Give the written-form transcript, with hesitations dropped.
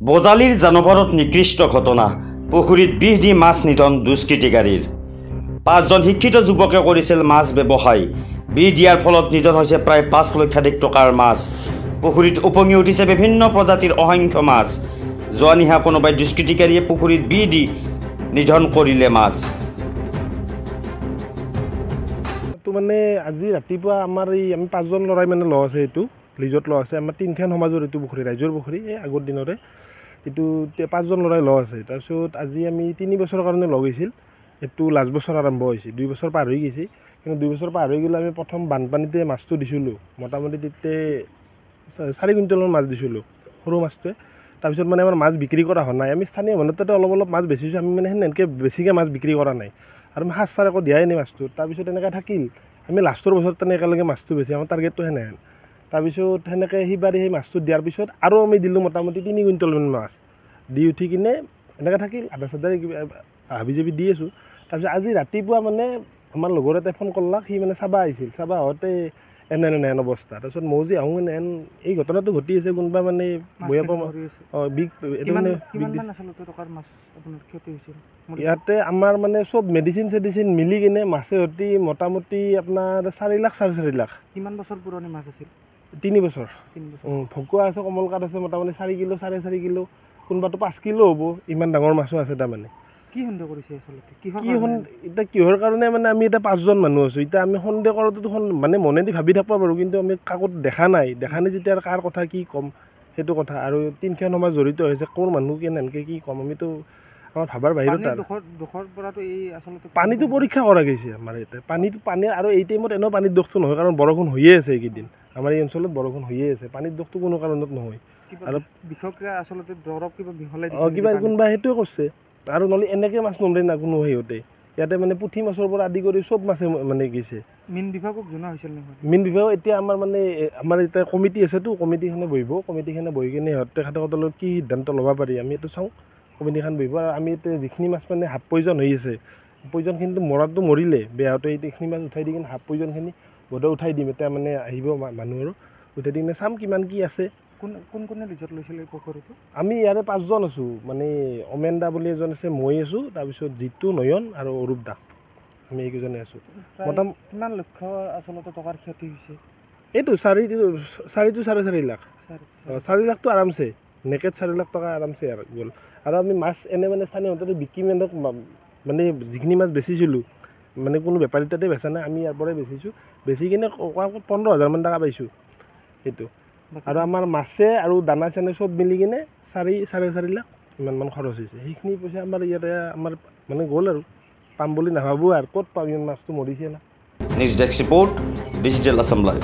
বজালিৰ জানবৰত নিকৃষ্ট ঘটনা পুখুৰীত বিষ দি মাছ নিধন দুষ্কৃতিকাৰীৰ 5জন শিক্ষিত যুৱকে কৰিছিল মাছ ব্যৱসায় বিষ দিয়াৰ ফলত নিধন হৈছে প্ৰায় 5 লক্ষাধিক টকাৰ মাছ পুখুৰীত উপঙি উঠিছে বিভিন্ন প্ৰজাতিৰ অসংখ্য মাছ যোৱা নিশা কোনোবাই দুষ্কৃতিকাৰীয়ে পুখুৰীত বিষ দি নিধন কৰিলে মাছ তো মানে আজি ৰাতিপুৱা আমাৰ এই আমি 5জন লৰাই মানে ল আছে এইটো লিজত ল আছে আমাৰ তিনখান সমাজৰ এইটো পুখুৰী ৰাইজৰ পুখুৰী এই আগৰ দিনৰে এইটো 5জন লৰাই ল আছে তাৰপিছত আজি আমি 3 বছৰৰ কাৰণে লগাইছিল এইটো লাষ্ট বছৰ আৰম্ভ হৈছে 2 বছৰ পাৰ হৈ গৈছে কিন্তু 2 বছৰ পাৰ হৈ গ'লে আমি প্ৰথম বানপানীতে মাছটো দিছিলোঁ মোটামুটি তিতে 4 কুইণ্টেলৰ মাছ দিছিলোঁ সৰু মাছটোৱে তাৰপিছত মানে আমাৰ মাছ বিক্ৰী কৰা হোৱা নাই আমি স্থানীয় মানুহতে অলপ মাছ বেচিছোঁ আমি মানে সেনেকৈ বেছিকৈ মাছ বিক্ৰী কৰা নাই আৰু আমি সাজ চাৰ একো দিয়াই নাই মাছটো তাৰপিছত এনেকৈ থাকিল আমি লাষ্টৰ বছৰত তেনে একেলগে মাছটো বেছি আমাৰ টাৰ্গেটটো সেনেহেন তাৰপিছত সেনেকৈ সিবাৰি সেই মাছটো দিয়াৰ পিছত আৰু আমি দিলোঁ মোটামুটি 3 কুইণ্টেলমান মাছ দি উঠি কিনে এনেকৈ থাকিল আধা চাদাৰ হাবি জাবি দি আছোঁ তাৰপিছত আজি ৰাতিপুৱা মানে আমাৰ লগৰ এটাই ফোন কৰলাক সি মানে চাবা আহিছিল চাবা আহোঁতে এনে অৱস্থা তাৰপিছত মই যে আহোঁ এই ঘটনাটো ঘটি আছে কোনোবা মানে বয়া ইয়াতে আমাৰ মানে চব মেডিচিন চেডিচিন মিলি কিনে মাছে সৈতে মোটামুটি আপোনাৰ 4 লাখ 4.5 লাখ কিমান বছৰ পুৰণি মাছ আছিল 3 বছৰ ভকুৱা আছে কমলকাত আছে মোটামুটি 4 কিলো 4.5 কিলো কোনোবাটো 5 কিলো হ'ব ইমান ডাঙৰ মাছো আছে তাৰমানে কি সন্দেহ কৰিছে আচলতে এতিয়া কিহৰ কাৰণে মানে আমি এতিয়া 5জন মানুহ আছোঁ এতিয়া আমি সন্দেহ কৰোঁতো মানে মনেদি ভাবি থাকিব পাৰোঁ কিন্তু আমি কাকো দেখা নাই যেতিয়া কাৰ কথা কি ক'ম সেইটো কথা আৰু তিনখন সমাজ জড়িত হৈছে কোন মানুহ কেনেকৈ কি ক'ম আমিতো আমাৰ ভাবাৰ বাহিৰত পানীটো পৰীক্ষা কৰা গৈছে আমাৰ ইয়াতে পানী আৰু এই টাইমত এনেও পানীৰ দোষটো নহয় কাৰণ বৰষুণ হৈয়ে আছে এইকেইদিন আমাৰ এই অঞ্চলত বৰষুণ হৈয়ে আছে পানীৰ দোষটো কোনো কাৰণত নহয় আৰু বিষকে আচলতে দৰৱ কিবা বিহলাই কিবা কোনোবা সেইটোৱে কৰিছে আৰু নহ'লে এনেকৈ মাছ নমৰে না কোনো সিহঁতে ইয়াতে মানে পুঠি মাছৰ পৰা আদি কৰি চব মাছে মানে গৈছে মীন বিভাগক জনা হৈছিল নহয় মীন বিভাগ এতিয়া আমাৰ এতিয়া কমিটি আছেতো কমিটিখনে বহি কিনে তেখেতসকলৰ কি সিদ্ধান্ত ল'ব পাৰি আমি এইটো চাওঁ কমিটিখন বহিব আৰু আমি এতিয়া যিখিনি মাছ মানে হাফ পয়জন হৈ আছে পয়জনখিনিতো মৰাটো মৰিলে বেয়াতে এইখিনি মাছ উঠাই দি কিনে হাফ পয়জনখিনি বোধহয় উঠাই দিম এতিয়া মানে আহিব মানুহৰো উঠাই দি কিনে চাম কিমান কি আছে কোনে লিজত লৈছিলে পুখুৰীটো আমি ইয়াৰে 5জন আছোঁ মানে অমেনদা বুলি এজন আছে মই আছোঁ তাৰপিছত জিতু নয়ন আৰু অৰূপ দা আমি এইকেইজনে আছোঁ মোটামুটি কিমান লক্ষ আচলতে টকাৰ ক্ষতি হৈছে এইটো 4.5 লাখ 4 লাখটো আৰামছে নেকেট 4 লাখ টকা আৰামছে আৰু গ'ল আৰু আমি মাছ মানে স্থানীয় অন্তত বিক্ৰী মানে যিখিনি মাছ বেচিছিলোঁ মানে কোনো বেপাৰী তাতে বেচা নাই আমি ইয়াৰ পৰাই বেচিছোঁ বেচি কিনে 15,000 মান টকা পাইছোঁ সেইটো আৰু আমাৰ মাছে আৰু দানা চানা চব মিলি কিনে 4.5 লাখ ইমানমান খৰচ হৈছে সেইখিনি পইচা আমাৰ ইয়াতে আমাৰ মানে গ'ল আৰু পাম বুলি নাভাবোঁ আৰু ক'ত পাম ইমান মাছটো মৰিছে না news desk report digital Assam live